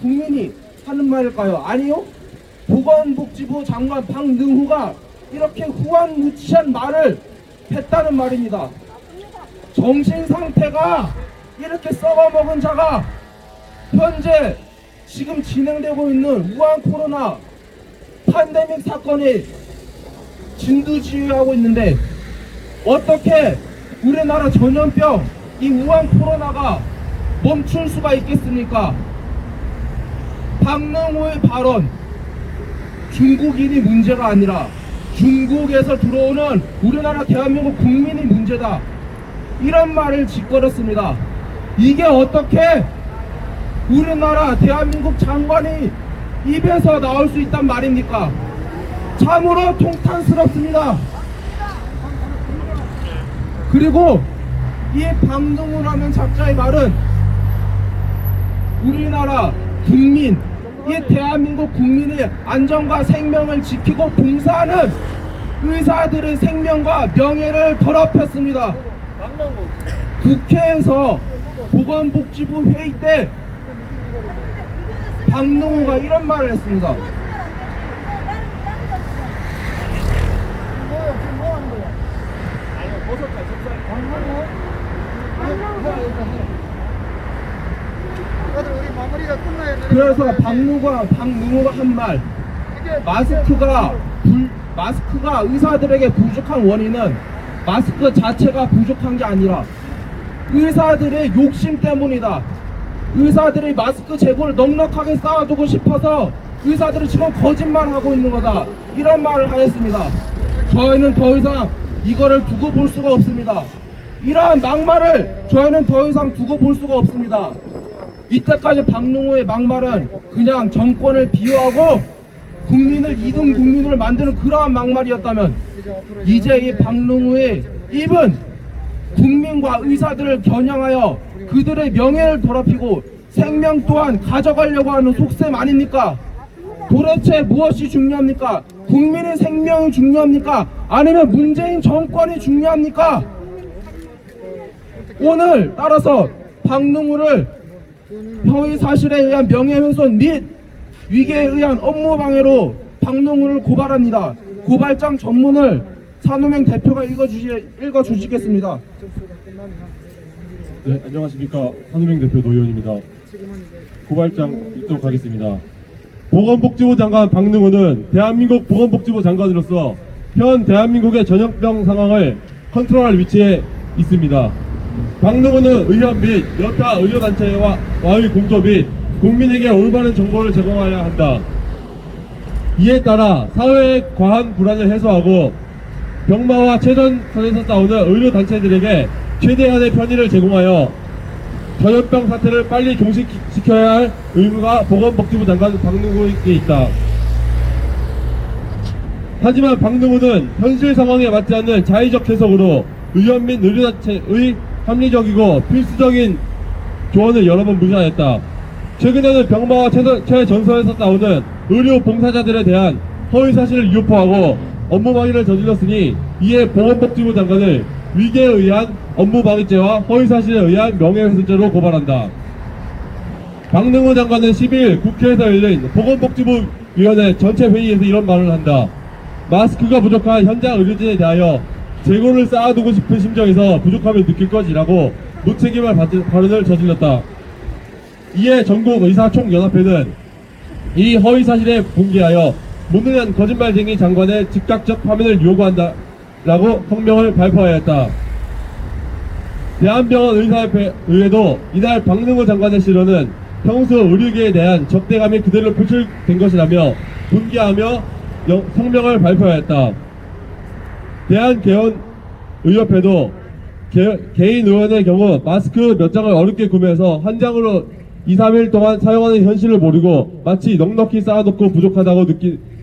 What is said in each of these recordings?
국민이 하는 말일까요? 아니요. 보건복지부 장관 박능후가 이렇게 후한무치한 말을 했다는 말입니다. 정신상태가 이렇게 썩어먹은 자가 현재 지금 진행되고 있는 우한 코로나 팬데믹 사건이 진두지휘하고 있는데 어떻게 우리나라 전염병 이 우한 코로나가 멈출 수가 있겠습니까? 박능후의 발언, 중국인이 문제가 아니라 중국에서 들어오는 우리나라 대한민국 국민이 문제다, 이런 말을 짓거렸습니다. 이게 어떻게 우리나라 대한민국 장관이 입에서 나올 수 있단 말입니까? 참으로 통탄스럽습니다. 그리고 이 박능후라는 작자의 말은 우리나라 국민, 이 대한민국 국민의 안전과 생명을 지키고 봉사하는 의사들의 생명과 명예를 더럽혔습니다. 국회에서 보건복지부 회의 때 박능후가 이런 말을 했습니다. 그래서 박능후가 한 말, 마스크가 의사들에게 부족한 원인은 마스크 자체가 부족한 게 아니라 의사들의 욕심 때문이다. 의사들이 마스크 재고를 넉넉하게 쌓아두고 싶어서 의사들이 지금 거짓말하고 있는 거다, 이런 말을 하였습니다. 저희는 더 이상 이거를 두고 볼 수가 없습니다. 이러한 막말을 저희는 더 이상 두고 볼 수가 없습니다. 이때까지 박능후의 막말은 그냥 정권을 비호하고 국민을 2등 국민으로 만드는 그러한 막말이었다면, 이제 이 박능후의 입은 국민과 의사들을 겨냥하여 그들의 명예를 더럽히고 생명 또한 가져가려고 하는 속셈 아닙니까? 도대체 무엇이 중요합니까? 국민의 생명이 중요합니까? 아니면 문재인 정권이 중요합니까? 오늘 따라서 박능후를 허위 사실에 의한 명예훼손 및 위계에 의한 업무방해로 박능후를 고발합니다. 고발장 전문을 산호명 대표가 읽어주시겠습니다. 네, 안녕하십니까. 한우명 대표 노의원입니다. 고발장 읽도록 하겠습니다. 보건복지부 장관 박능후는 대한민국 보건복지부 장관으로서 현 대한민국의 전염병 상황을 컨트롤할 위치에 있습니다. 박능후는 의원 및 여타 의료단체와의 공조 및 국민에게 올바른 정보를 제공해야 한다. 이에 따라 사회의 과한 불안을 해소하고 병마와 최전선에서 싸우는 의료단체들에게 최대한의 편의를 제공하여 전염병 사태를 빨리 종식시켜야 할 의무가 보건복지부 장관 박능후에게 있다. 하지만 박능후는 현실 상황에 맞지 않는 자의적 해석으로 의원 및 의료단체의 합리적이고 필수적인 조언을 여러 번 무시하였다. 최근에는 병마와 최전선에서 싸우는 의료 봉사자들에 대한 허위사실을 유포하고 업무방해를 저질렀으니 이에 보건복지부 장관을 위계에 의한 업무방해죄와 허위사실에 의한 명예훼손죄로 고발한다. 박능후 장관은 12일 국회에서 열린 보건복지부 위원회 전체 회의에서 이런 말을 한다. 마스크가 부족한 현장 의료진에 대하여 재고를 쌓아두고 싶은 심정에서 부족함을 느낄 것이라고 무책임한 발언을 저질렀다. 이에 전국의사총연합회는 이 허위사실에 공개하여 무능한 거짓말쟁이 장관의 즉각적 파면을 요구한다라고 성명을 발표하였다. 대한병원 의사협회도 이날 박능후 장관의 실언은 평소 의료계에 대한 적대감이 그대로 표출된 것이라며 분개하며 성명을 발표하였다. 대한개원의협회도 개인 의원의 경우 마스크 몇 장을 어렵게 구매해서 한 장으로 2-3일 동안 사용하는 현실을 모르고 마치 넉넉히 쌓아놓고 부족하다고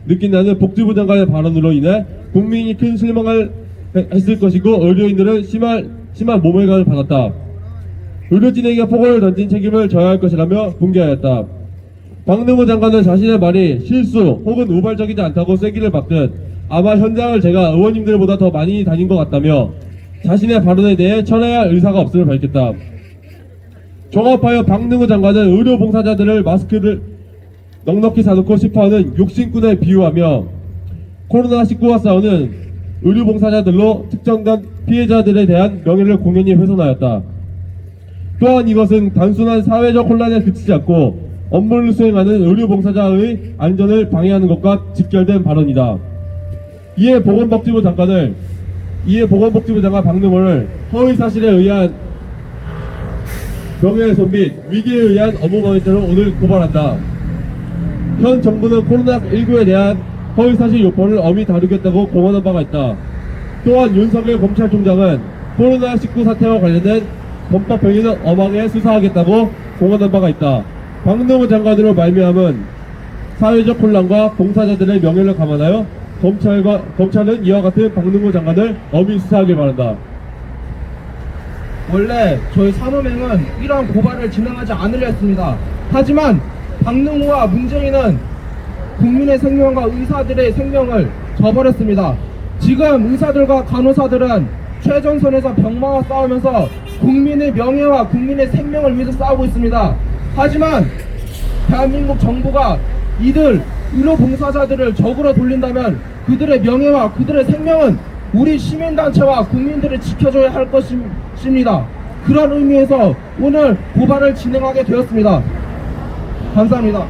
느낀다는 복지부 장관의 발언으로 인해 국민이 큰 실망을 했을 것이고 의료인들은 심한 모멸감을 받았다. 의료진에게 폭언을 던진 책임을 져야 할 것이라며 분개하였다. 박능후 장관은 자신의 말이 실수 혹은 우발적이지 않다고 쐐기를 박듯 아마 현장을 제가 의원님들보다 더 많이 다닌 것 같다며 자신의 발언에 대해 철회할 의사가 없음을 밝혔다. 종합하여 박능우 장관은 의료 봉사자들을 마스크를 넉넉히 사놓고 싶어하는 욕심꾼에 비유하며 코로나19와 싸우는 의료 봉사자들로 특정된 피해자들에 대한 명예를 공연히 훼손하였다. 또한 이것은 단순한 사회적 혼란에 그치지 않고 업무를 수행하는 의료 봉사자의 안전을 방해하는 것과 직결된 발언이다. 이에 보건복지부 장관 박능호를 허위사실에 의한 명예훼손 및 위기에 의한 업무 방해죄로 오늘 고발한다. 현 정부는 코로나19에 대한 허위사실 요건을 엄히 다루겠다고 공언한 바가 있다. 또한 윤석열 검찰총장은 코로나19 사태와 관련된 범법 행위는 엄하게 수사하겠다고 공언한 바가 있다. 박능호 장관으로 말미암은 사회적 혼란과 봉사자들의 명예를 감안하여 검찰은 이와 같은 박능호 장관을 엄히 수사하길 바란다. 원래 저희 산호맹은 이러한 고발을 진행하지 않으려 했습니다. 하지만 박능호와 문재인은 국민의 생명과 의사들의 생명을 저버렸습니다. 지금 의사들과 간호사들은 최전선에서 병마와 싸우면서 국민의 명예와 국민의 생명을 위해서 싸우고 있습니다. 하지만 대한민국 정부가 이들 의료봉사자들을 적으로 돌린다면 그들의 명예와 그들의 생명은 우리 시민단체와 국민들이 지켜줘야 할 것입니다. 그런 의미에서 오늘 고발을 진행하게 되었습니다. 감사합니다.